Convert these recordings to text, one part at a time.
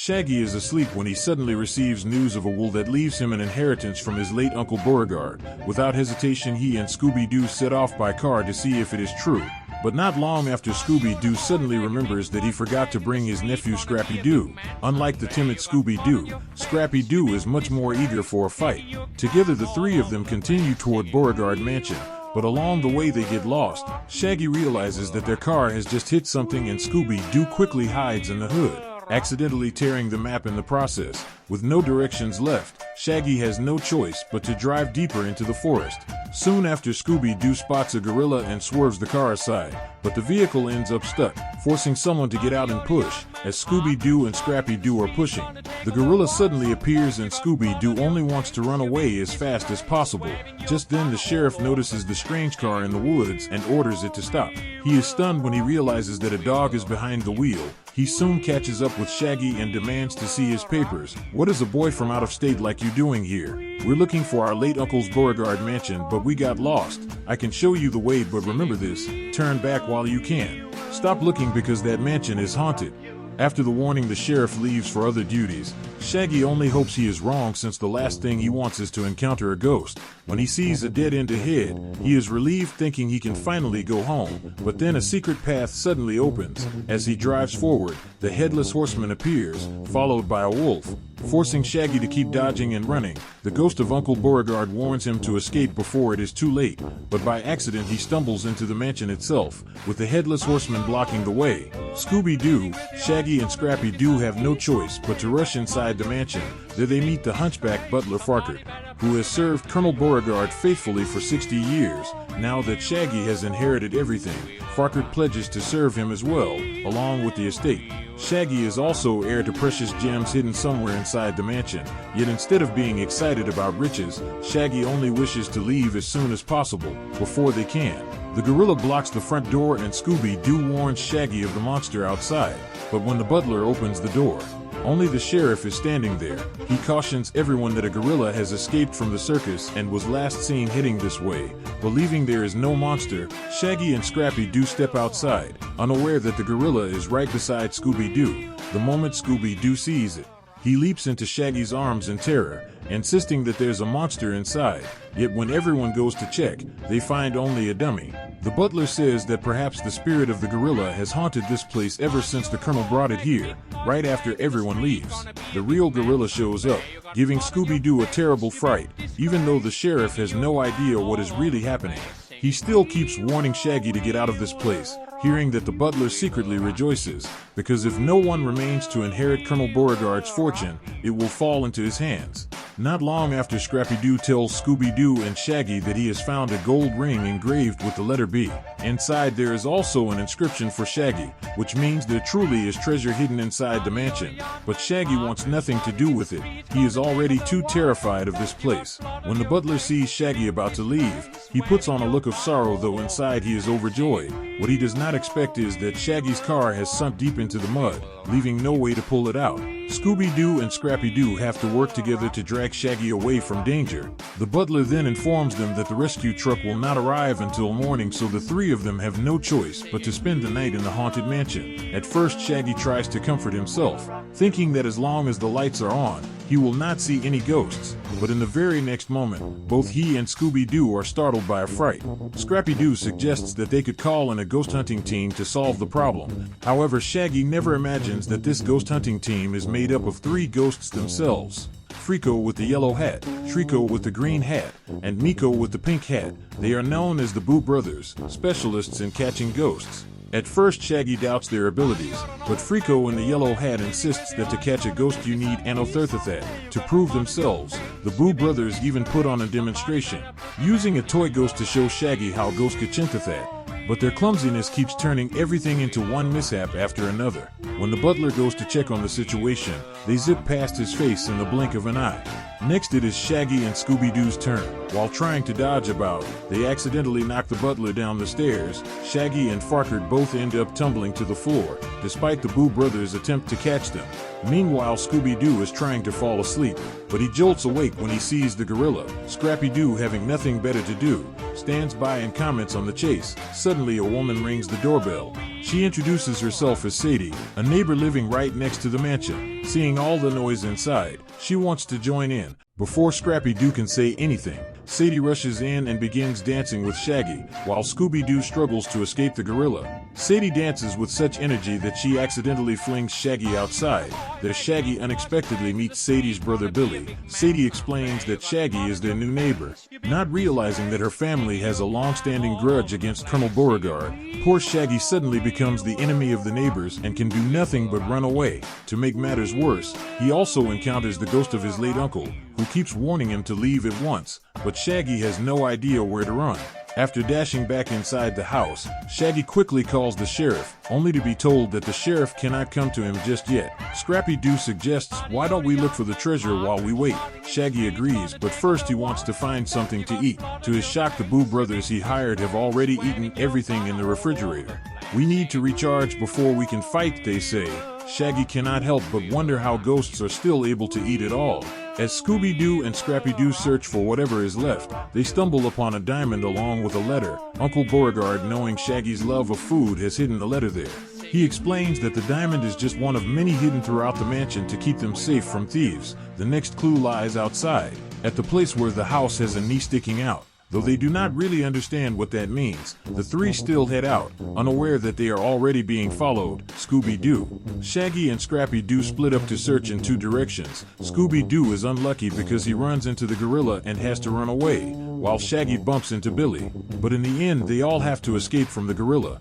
Shaggy is asleep when he suddenly receives news of a will that leaves him an inheritance from his late Uncle Beauregard. Without hesitation, he and Scooby-Doo set off by car to see if it is true. But not long after, Scooby-Doo suddenly remembers that he forgot to bring his nephew Scrappy-Doo. Unlike the timid Scooby-Doo, Scrappy-Doo is much more eager for a fight. Together the three of them continue toward Beauregard Mansion. But along the way they get lost. Shaggy realizes that their car has just hit something and Scooby-Doo quickly hides in the hood, accidentally tearing the map in the process. With no directions left, Shaggy has no choice but to drive deeper into the forest. Soon after, Scooby-Doo spots a gorilla and swerves the car aside, but the vehicle ends up stuck, forcing someone to get out and push. As Scooby-Doo and Scrappy-Doo are pushing, the gorilla suddenly appears and Scooby-Doo only wants to run away as fast as possible. Just then the sheriff notices the strange car in the woods and orders it to stop. He is stunned when he realizes that a dog is behind the wheel. He soon catches up with Shaggy and demands to see his papers. "What is a boy from out of state like you doing here? We're looking for our late uncle's Beauregard mansion, but we got lost. I can show you the way, but remember this, turn back while you can. Stop looking because that mansion is haunted." After the warning, the sheriff leaves for other duties. Shaggy only hopes he is wrong, since the last thing he wants is to encounter a ghost. When he sees a dead end ahead, he is relieved, thinking he can finally go home. But then a secret path suddenly opens. As he drives forward, the headless horseman appears, followed by a wolf. Forcing Shaggy to keep dodging and running, the ghost of Uncle Beauregard warns him to escape before it is too late, but by accident he stumbles into the mansion itself, with the headless horseman blocking the way. Scooby-Doo, Shaggy and Scrappy-Doo have no choice but to rush inside the mansion. There they meet the hunchback butler Farquhar, who has served Colonel Beauregard faithfully for 60 years. Now that Shaggy has inherited everything, Farquhar pledges to serve him as well, along with the estate. Shaggy is also heir to precious gems hidden somewhere inside the mansion, yet instead of being excited about riches, Shaggy only wishes to leave as soon as possible, before they can. The gorilla blocks the front door and Scooby-Doo warns Shaggy of the monster outside, but when the butler opens the door, only the sheriff is standing there. He cautions everyone that a gorilla has escaped from the circus and was last seen heading this way. Believing there is no monster, Shaggy and Scrappy-Doo step outside, unaware that the gorilla is right beside Scooby-Doo. The moment Scooby-Doo sees it, he leaps into Shaggy's arms in terror, insisting that there's a monster inside. Yet when everyone goes to check, they find only a dummy. The butler says that perhaps the spirit of the gorilla has haunted this place ever since the colonel brought it here. Right after everyone leaves, the real gorilla shows up, giving Scooby-Doo a terrible fright. Even though the sheriff has no idea what is really happening, he still keeps warning Shaggy to get out of this place. Hearing that, the butler secretly rejoices, because if no one remains to inherit Colonel Beauregard's fortune, it will fall into his hands. Not long after, Scrappy-Doo tells Scooby-Doo and Shaggy that he has found a gold ring engraved with the letter B. Inside there is also an inscription for Shaggy, which means there truly is treasure hidden inside the mansion. But Shaggy wants nothing to do with it. He is already too terrified of this place. When the butler sees Shaggy about to leave, he puts on a look of sorrow, though inside he is overjoyed. What he does not expect is that Shaggy's car has sunk deep into the mud, leaving no way to pull it out. Scooby-Doo and Scrappy-Doo have to work together to drag Shaggy away from danger. The butler then informs them that the rescue truck will not arrive until morning, so the three of them have no choice but to spend the night in the haunted mansion. At first, Shaggy tries to comfort himself, thinking that as long as the lights are on, he will not see any ghosts. But in the very next moment, both he and Scooby-Doo are startled by a fright. Scrappy-Doo suggests that they could call in a ghost hunting team to solve the problem. However, Shaggy never imagines that this ghost hunting team is made up of three ghosts themselves: Freako with the yellow hat, Shriko with the green hat, and Miko with the pink hat. They are known as the Boo Brothers, specialists in catching ghosts. At first, Shaggy doubts their abilities, but Freako in the yellow hat insists that to catch a ghost you need anotherthathat. To prove themselves, the Boo Brothers even put on a demonstration, using a toy ghost to show Shaggy how ghosts could chinthathat. But their clumsiness keeps turning everything into one mishap after another. When the butler goes to check on the situation, they zip past his face in the blink of an eye. Next, it is Shaggy and Scooby-Doo's turn. While trying to dodge about, they accidentally knock the butler down the stairs. Shaggy and Farquhar both end up tumbling to the floor, despite the Boo Brothers' attempt to catch them. Meanwhile, Scooby-Doo is trying to fall asleep, but he jolts awake when he sees the gorilla. Scrappy-Doo, having nothing better to do, stands by and comments on the chase. Suddenly, a woman rings the doorbell. She introduces herself as Sadie, a neighbor living right next to the mansion. Seeing all the noise inside, she wants to join in. Before Scrappy-Doo can say anything, Sadie rushes in and begins dancing with Shaggy, while Scooby-Doo struggles to escape the gorilla. Sadie dances with such energy that she accidentally flings Shaggy outside. There, Shaggy unexpectedly meets Sadie's brother Billy. Sadie explains that Shaggy is their new neighbor, not realizing that her family has a long-standing grudge against Colonel Beauregard. Poor Shaggy suddenly becomes the enemy of the neighbors and can do nothing but run away. To make matters worse, he also encounters the ghost of his late uncle, who keeps warning him to leave at once, but Shaggy has no idea where to run. After dashing back inside the house, Shaggy quickly calls the sheriff, only to be told that the sheriff cannot come to him just yet. Scrappy-Doo suggests, "Why don't we look for the treasure while we wait?" Shaggy agrees, but first he wants to find something to eat. To his shock, the Boo brothers he hired have already eaten everything in the refrigerator. "We need to recharge before we can fight," they say. Shaggy cannot help but wonder how ghosts are still able to eat at all. As Scooby-Doo and Scrappy-Doo search for whatever is left, they stumble upon a diamond along with a letter. Uncle Beauregard, knowing Shaggy's love of food, has hidden the letter there. He explains that the diamond is just one of many hidden throughout the mansion to keep them safe from thieves. The next clue lies outside, at the place where the house has a knee sticking out. Though they do not really understand what that means, the three still head out, unaware that they are already being followed. Scooby-Doo, Shaggy and Scrappy-Doo split up to search in two directions. Scooby-Doo is unlucky because he runs into the gorilla and has to run away, while Shaggy bumps into Billy. But in the end, they all have to escape from the gorilla.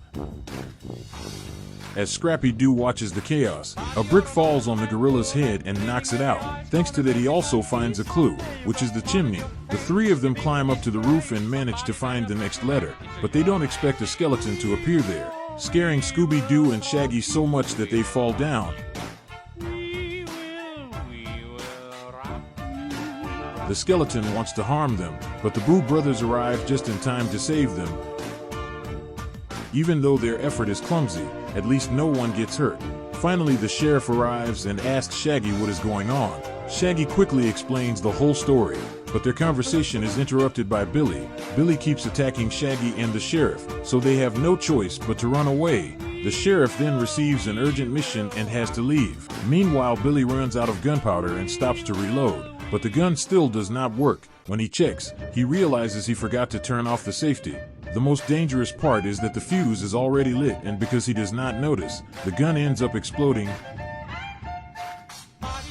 As Scrappy-Doo watches the chaos, a brick falls on the gorilla's head and knocks it out. Thanks to that, he also finds a clue, which is the chimney. The three of them climb up to the roof and manage to find the next letter, but they don't expect a skeleton to appear there, scaring Scooby-Doo and Shaggy so much that they fall down. The skeleton wants to harm them, but the Boo brothers arrive just in time to save them. Even though their effort is clumsy, at least no one gets hurt. Finally, the sheriff arrives and asks Shaggy what is going on. Shaggy quickly explains the whole story, but their conversation is interrupted by Billy. Billy keeps attacking Shaggy and the sheriff, so they have no choice but to run away. The sheriff then receives an urgent mission and has to leave. Meanwhile, Billy runs out of gunpowder and stops to reload, but the gun still does not work. When he checks, he realizes he forgot to turn off the safety. The most dangerous part is that the fuse is already lit, and because he does not notice, the gun ends up exploding.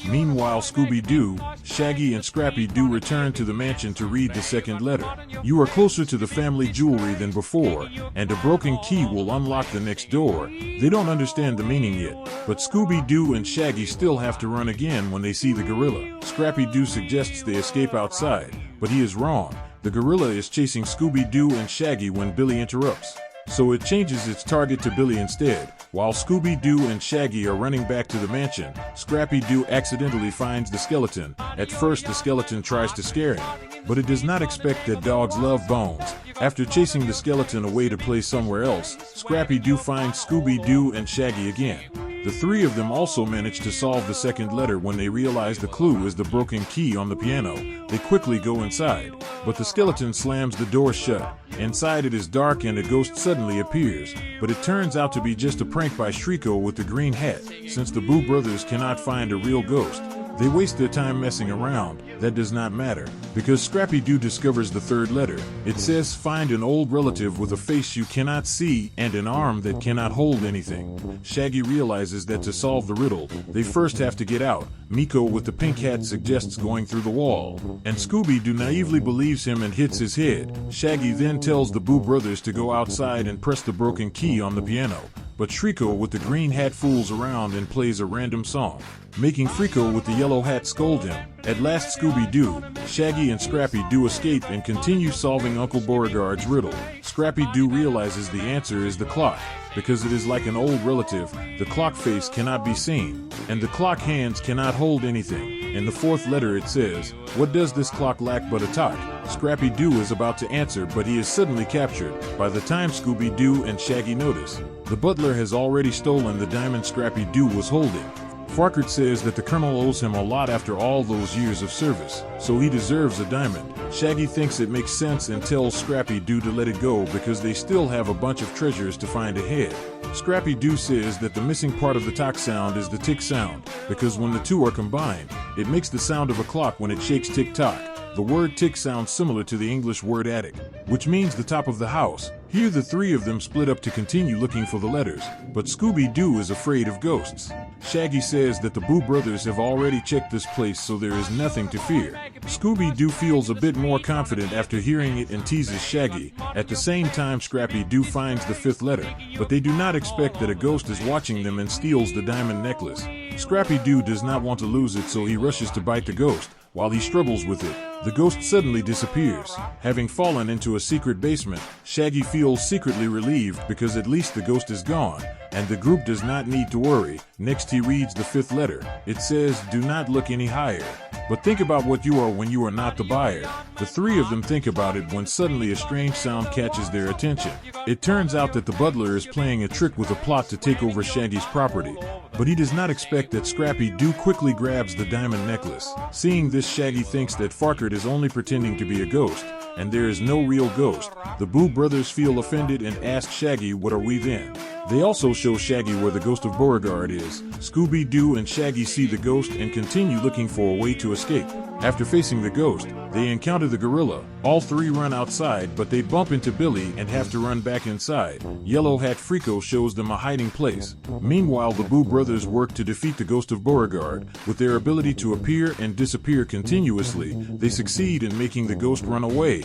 Meanwhile, Scooby-Doo, Shaggy and Scrappy-Doo return to the mansion to read the second letter. "You are closer to the family jewelry than before, and a broken key will unlock the next door." They don't understand the meaning yet, but Scooby-Doo and Shaggy still have to run again when they see the gorilla. Scrappy-Doo suggests they escape outside, but he is wrong. The gorilla is chasing Scooby-Doo and Shaggy when Billy interrupts, so it changes its target to Billy instead. While Scooby-Doo and Shaggy are running back to the mansion, Scrappy-Doo accidentally finds the skeleton. At first, the skeleton tries to scare him, but it does not expect that dogs love bones. After chasing the skeleton away to play somewhere else, Scrappy-Doo finds Scooby-Doo and Shaggy again. The three of them also manage to solve the second letter when they realize the clue is the broken key on the piano. They quickly go inside, but the skeleton slams the door shut. Inside, it is dark and a ghost suddenly appears, but it turns out to be just a prank by Shriko with the green hat. Since the Boo brothers cannot find a real ghost, they waste their time messing around. That does not matter, because Scrappy-Doo discovers the third letter. It says, "Find an old relative with a face you cannot see and an arm that cannot hold anything." Shaggy realizes that to solve the riddle, they first have to get out. Miko with the pink hat suggests going through the wall, and Scooby-Doo naively believes him and hits his head. Shaggy then tells the Boo brothers to go outside and press the broken key on the piano, but Shriko with the green hat fools around and plays a random song, making Shriko with the yellow hat scold him. At last, Scooby-Doo, Shaggy and Scrappy-Doo escape and continue solving Uncle Beauregard's riddle. Scrappy-Doo realizes the answer is the clock. Because it is like an old relative, the clock face cannot be seen, and the clock hands cannot hold anything. In the fourth letter it says, "What does this clock lack but a talk?" Scrappy-Doo is about to answer, but he is suddenly captured. By the time Scooby-Doo and Shaggy notice, the butler has already stolen the diamond Scrappy-Doo was holding. Farquhar says that the Colonel owes him a lot after all those years of service, so he deserves a diamond. Shaggy thinks it makes sense and tells Scrappy-Doo to let it go because they still have a bunch of treasures to find ahead. Scrappy-Doo says that the missing part of the tock sound is the tick sound, because when the two are combined, it makes the sound of a clock when it shakes tick-tock. The word tick sounds similar to the English word attic, which means the top of the house. Here the three of them split up to continue looking for the letters, but Scooby-Doo is afraid of ghosts. Shaggy says that the Boo brothers have already checked this place, so there is nothing to fear. Scooby-Doo feels a bit more confident after hearing it and teases Shaggy. At the same time, Scrappy-Doo finds the fifth letter, but they do not expect that a ghost is watching them and steals the diamond necklace. Scrappy-Doo does not want to lose it, so he rushes to bite the ghost. While he struggles with it, the ghost suddenly disappears. Having fallen into a secret basement, Shaggy feels secretly relieved because at least the ghost is gone, and the group does not need to worry. Next he reads the fifth letter. It says, "Do not look any higher, but think about what you are when you are not the buyer." The three of them think about it when suddenly a strange sound catches their attention. It turns out that the butler is playing a trick with a plot to take over Shaggy's property, but he does not expect that Scrappy-Doo quickly grabs the diamond necklace. Seeing this, Shaggy thinks that Farquhar is only pretending to be a ghost, and there is no real ghost. The Boo brothers feel offended and ask Shaggy, "What are we then?" They also show Shaggy where the ghost of Beauregard is. Scooby-Doo and Shaggy see the ghost and continue looking for a way to escape. After facing the ghost, they encounter the gorilla. All three run outside, but they bump into Billy and have to run back inside. Yellow Hat Frico shows them a hiding place. Meanwhile, the Boo brothers work to defeat the ghost of Beauregard. With their ability to appear and disappear continuously, they succeed in making the ghost run away.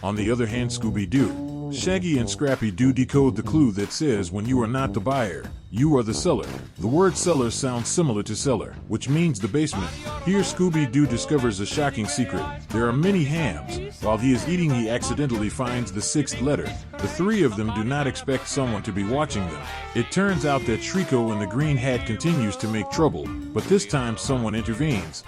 On the other hand, Scooby-Doo, Shaggy and Scrappy-Doo decode the clue that says, "When you are not the buyer, you are the seller." The word seller sounds similar to cellar, which means the basement. Here Scooby-Doo discovers a shocking secret. There are many hams. While he is eating, he accidentally finds the sixth letter. The three of them do not expect someone to be watching them. It turns out that Shrieko in the green hat continues to make trouble, but this time someone intervenes.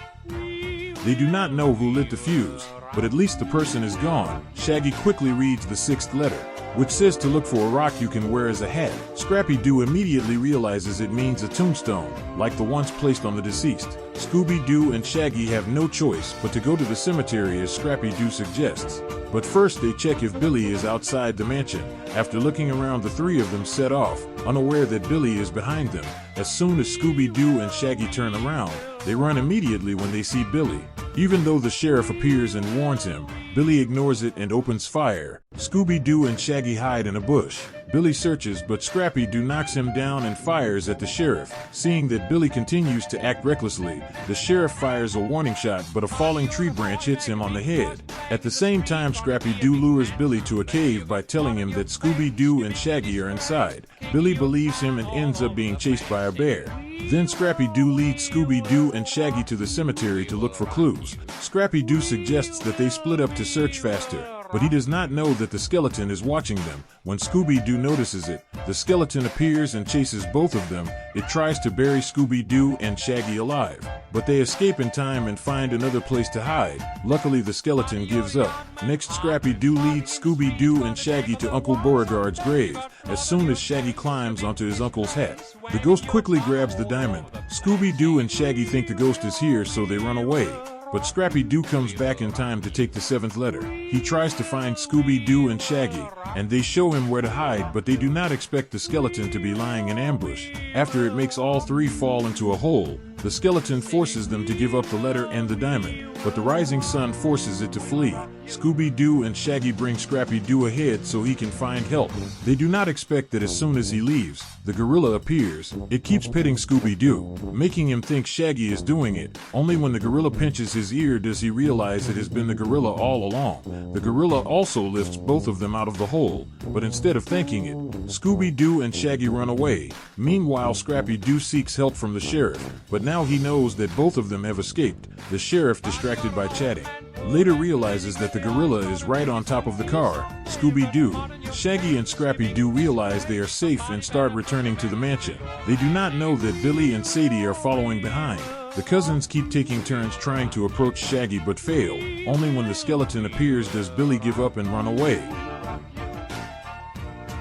They do not know who lit the fuse, but at least the person is gone. Shaggy quickly reads the sixth letter, which says to look for a rock you can wear as a hat. Scrappy-Doo immediately realizes it means a tombstone, like the ones placed on the deceased. Scooby-Doo and Shaggy have no choice but to go to the cemetery as Scrappy-Doo suggests. But first they check if Billy is outside the mansion. After looking around, the three of them set off, unaware that Billy is behind them. As soon as Scooby-Doo and Shaggy turn around, they run immediately when they see Billy. Even though the sheriff appears and warns him, Billy ignores it and opens fire. Scooby-Doo and Shaggy hide in a bush. Billy searches, but Scrappy-Doo knocks him down and fires at the sheriff. Seeing that Billy continues to act recklessly, the sheriff fires a warning shot, but a falling tree branch hits him on the head. At the same time, Scrappy-Doo lures Billy to a cave by telling him that Scooby-Doo and Shaggy are inside. Billy believes him and ends up being chased by a bear. Then Scrappy-Doo leads Scooby-Doo and Shaggy to the cemetery to look for clues. Scrappy-Doo suggests that they split up to search faster, but he does not know that the skeleton is watching them. When Scooby-Doo notices it, the skeleton appears and chases both of them. It tries to bury Scooby-Doo and Shaggy alive, but they escape in time and find another place to hide. Luckily, the skeleton gives up. Next, Scrappy-Doo leads Scooby-Doo and Shaggy to Uncle Beauregard's grave. As soon as Shaggy climbs onto his uncle's hat, the ghost quickly grabs the diamond. Scooby-Doo and Shaggy think the ghost is here, so they run away. But Scrappy-Doo comes back in time to take the seventh letter. He tries to find Scooby-Doo and Shaggy, and they show him where to hide, but they do not expect the skeleton to be lying in ambush. After it makes all three fall into a hole, the skeleton forces them to give up the letter and the diamond, but the rising sun forces it to flee. Scooby-Doo and Shaggy bring Scrappy-Doo ahead so he can find help. They do not expect that as soon as he leaves, the gorilla appears. It keeps petting Scooby-Doo, making him think Shaggy is doing it. Only when the gorilla pinches his ear does he realize it has been the gorilla all along. The gorilla also lifts both of them out of the hole, but instead of thanking it, Scooby-Doo and Shaggy run away. Meanwhile, Scrappy-Doo seeks help from the sheriff, but now he knows that both of them have escaped. The sheriff, distracted by chatting, later realizes that the gorilla is right on top of the car. Scooby-Doo, Shaggy and Scrappy-Doo realize they are safe and start returning to the mansion. They do not know that Billy and Sadie are following behind. The cousins keep taking turns trying to approach Shaggy but fail. Only when the skeleton appears does Billy give up and run away.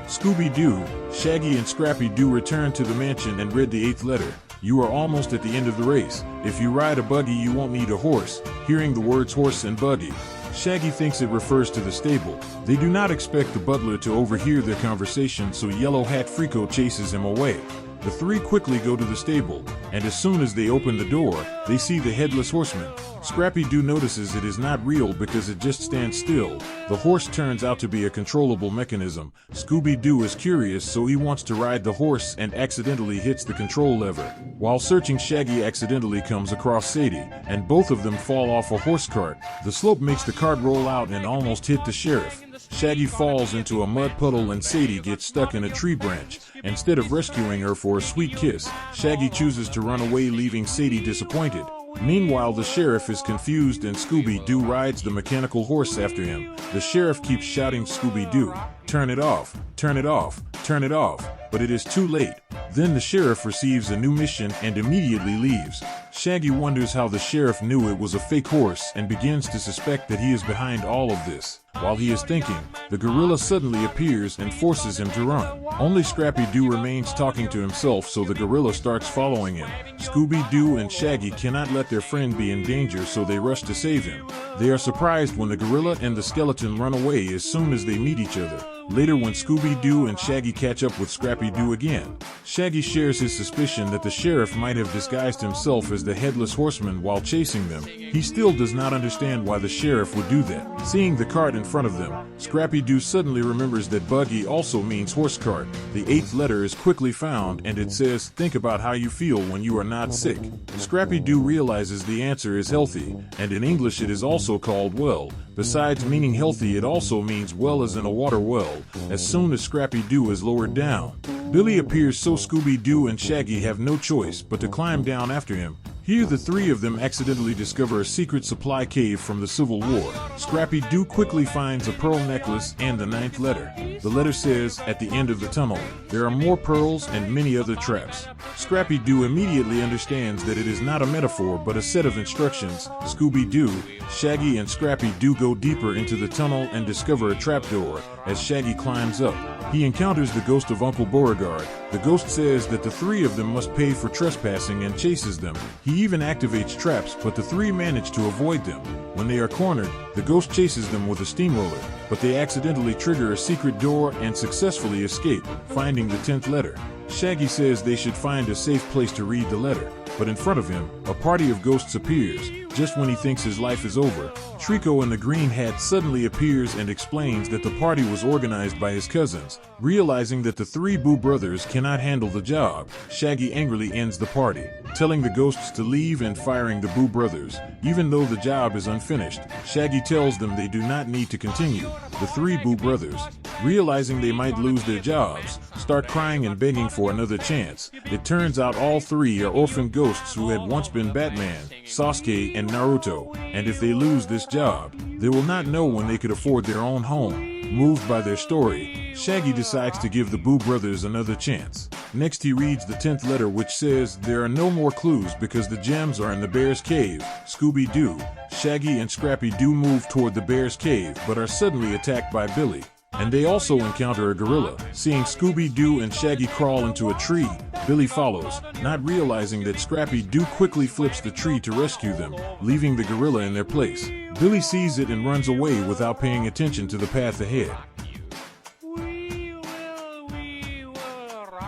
Scooby-Doo, Shaggy and Scrappy-Doo return to the mansion and read the eighth letter. You are almost at the end of the race. If you ride a buggy, you won't need a horse. Hearing the words horse and buggy, Shaggy thinks it refers to the stable. They do not expect the butler to overhear their conversation, so Yellow Hat Frico chases him away. The three quickly go to the stable, and as soon as they open the door, they see the Headless Horseman. Scrappy-Doo notices it is not real because it just stands still. The horse turns out to be a controllable mechanism. Scooby-Doo is curious, so he wants to ride the horse and accidentally hits the control lever. While searching, Shaggy accidentally comes across Sadie, and both of them fall off a horse cart. The slope makes the cart roll out and almost hit the sheriff. Shaggy falls into a mud puddle and Sadie gets stuck in a tree branch. Instead of rescuing her for a sweet kiss, Shaggy chooses to run away, leaving Sadie disappointed. Meanwhile, the sheriff is confused and Scooby-Doo rides the mechanical horse after him. The sheriff keeps shouting, "Scooby-Doo, turn it off, turn it off, turn it off," but it is too late. Then the sheriff receives a new mission and immediately leaves. Shaggy wonders how the sheriff knew it was a fake horse and begins to suspect that he is behind all of this. While he is thinking, the gorilla suddenly appears and forces him to run. Only Scrappy-Doo remains talking to himself, so the gorilla starts following him. Scooby-Doo and Shaggy cannot let their friend be in danger, so they rush to save him. They are surprised when the gorilla and the skeleton run away as soon as they meet each other. Later, when Scooby-Doo and Shaggy catch up with Scrappy-Doo again, Shaggy shares his suspicion that the sheriff might have disguised himself as the Headless Horseman while chasing them. He still does not understand why the sheriff would do that. Seeing the cart in front of them, Scrappy-Doo suddenly remembers that buggy also means horse cart. The 8th letter is quickly found and it says, "Think about how you feel when you are not sick." Scrappy-Doo realizes the answer is healthy, and in English it is also called well. Besides meaning healthy, it also means well as in a water well. As soon as Scrappy-Doo is lowered down, Billy appears, so Scooby-Doo and Shaggy have no choice but to climb down after him. Here the three of them accidentally discover a secret supply cave from the Civil War. Scrappy-Doo quickly finds a pearl necklace and the 9th letter. The letter says, "At the end of the tunnel, there are more pearls and many other traps." Scrappy-Doo immediately understands that it is not a metaphor but a set of instructions. Scooby-Doo, Shaggy and Scrappy-Doo go deeper into the tunnel and discover a trapdoor. As Shaggy climbs up, he encounters the ghost of Uncle Beauregard. The ghost says that the three of them must pay for trespassing and chases them. He even activates traps, but the three manage to avoid them. When they are cornered, the ghost chases them with a steamroller, but they accidentally trigger a secret door and successfully escape, finding the 10th letter. Shaggy says they should find a safe place to read the letter, but in front of him, a party of ghosts appears. Just when he thinks his life is over, Trico in the green hat suddenly appears and explains that the party was organized by his cousins. Realizing that the three Boo brothers cannot handle the job, Shaggy angrily ends the party, telling the ghosts to leave and firing the Boo brothers. Even though the job is unfinished, Shaggy tells them they do not need to continue. The three Boo brothers, realizing they might lose their jobs, start crying and begging for another chance. It turns out all three are orphan ghosts who had once been Batman, Sasuke, and Naruto, and if they lose this job, they will not know when they could afford their own home. Moved by their story, Shaggy decides to give the Boo brothers another chance. Next he reads the 10th letter, which says there are no more clues because the gems are in the bear's cave. Scooby-Doo, Shaggy and Scrappy-Doo move toward the bear's cave but are suddenly attacked by Billy. And they also encounter a gorilla. Seeing Scooby-Doo and Shaggy crawl into a tree, Billy follows, not realizing that Scrappy-Doo quickly flips the tree to rescue them, leaving the gorilla in their place. Billy sees it and runs away without paying attention to the path ahead.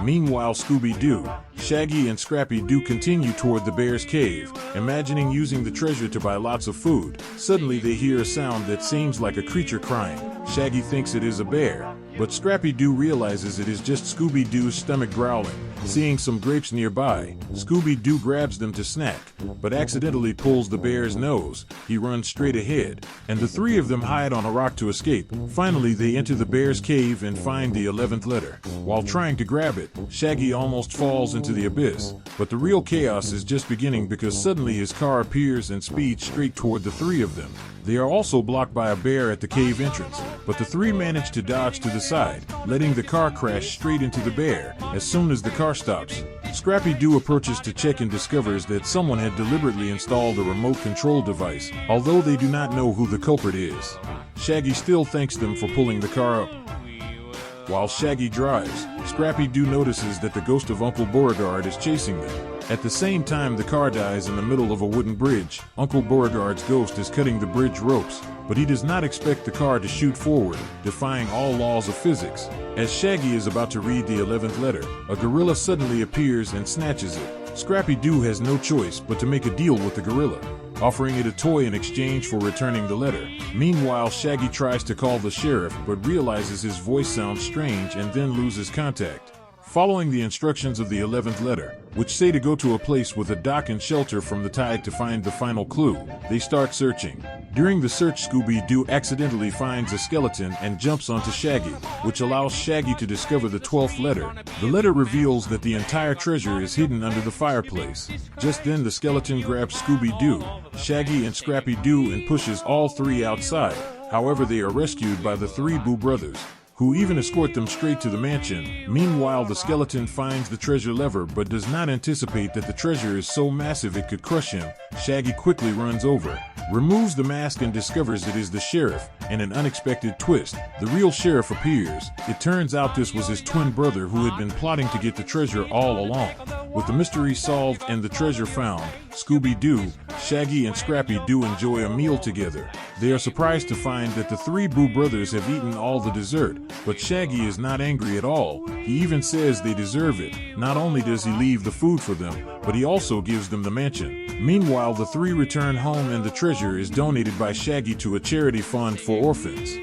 Meanwhile, Scooby-Doo, Shaggy and Scrappy-Doo continue toward the bear's cave, imagining using the treasure to buy lots of food. Suddenly they hear a sound that seems like a creature crying. Shaggy thinks it is a bear, but Scrappy-Doo realizes it is just Scooby-Doo's stomach growling. Seeing some grapes nearby, Scooby-Doo grabs them to snack, but accidentally pulls the bear's nose. He runs straight ahead, and the three of them hide on a rock to escape. Finally, they enter the bear's cave and find the 11th letter. While trying to grab it, Shaggy almost falls into the abyss, but the real chaos is just beginning because suddenly his car appears and speeds straight toward the three of them. They are also blocked by a bear at the cave entrance, but the three manage to dodge to the side, letting the car crash straight into the bear. As soon as the car stops, Scrappy-Doo approaches to check and discovers that someone had deliberately installed a remote control device, although they do not know who the culprit is. Shaggy still thanks them for pulling the car up. While Shaggy drives, Scrappy-Doo notices that the ghost of Uncle Beauregard is chasing them. At the same time the car dies in the middle of a wooden bridge, Uncle Beauregard's ghost is cutting the bridge ropes, but he does not expect the car to shoot forward, defying all laws of physics. As Shaggy is about to read the 11th letter, a gorilla suddenly appears and snatches it. Scrappy-Doo has no choice but to make a deal with the gorilla, offering it a toy in exchange for returning the letter. Meanwhile, Shaggy tries to call the sheriff but realizes his voice sounds strange and then loses contact. Following the instructions of the 11th letter, which say to go to a place with a dock and shelter from the tide to find the final clue, they start searching. During the search, Scooby-Doo accidentally finds a skeleton and jumps onto Shaggy, which allows Shaggy to discover the 12th letter. The letter reveals that the entire treasure is hidden under the fireplace. Just then the skeleton grabs Scooby-Doo, Shaggy and Scrappy-Doo and pushes all three outside. However, they are rescued by the three Boo brothers, who even escort them straight to the mansion. Meanwhile, the skeleton finds the treasure lever but does not anticipate that the treasure is so massive it could crush him. Shaggy quickly runs over, removes the mask and discovers it is the sheriff. In an unexpected twist, the real sheriff appears. It turns out this was his twin brother who had been plotting to get the treasure all along. With the mystery solved and the treasure found, Scooby-Doo, Shaggy and Scrappy-Doo enjoy a meal together. They are surprised to find that the three Boo brothers have eaten all the dessert, but Shaggy is not angry at all. He even says they deserve it. Not only does he leave the food for them, but he also gives them the mansion. Meanwhile, the three return home and the treasure is donated by Shaggy to a charity fund for orphans.